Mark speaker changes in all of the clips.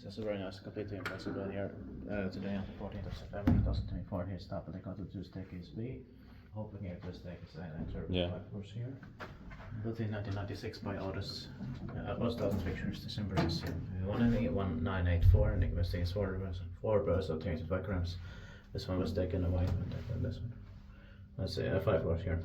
Speaker 1: There's a very nice completely impressive one here today on the 14th of September 2024. Here's Taapelikatu to staircase B. Hoping here to staircase A and enter 5 floors here. Built in 1996 by Otis. Most of the pictures, December is 1984 and it weighs 4 birds of 25 grams. This one was taken away, but this one. Let's see, 5 floors here.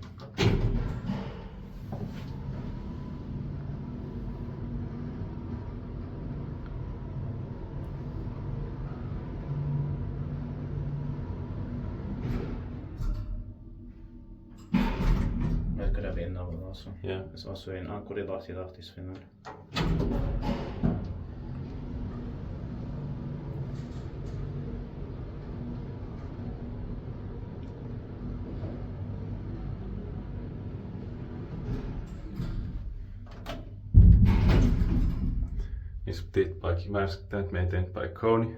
Speaker 1: That could have been novel also.
Speaker 2: Yeah.
Speaker 1: It's also in Ankkuri, Lahti, Finland.
Speaker 2: Is dit paikki määrittänyt maintained by Kony.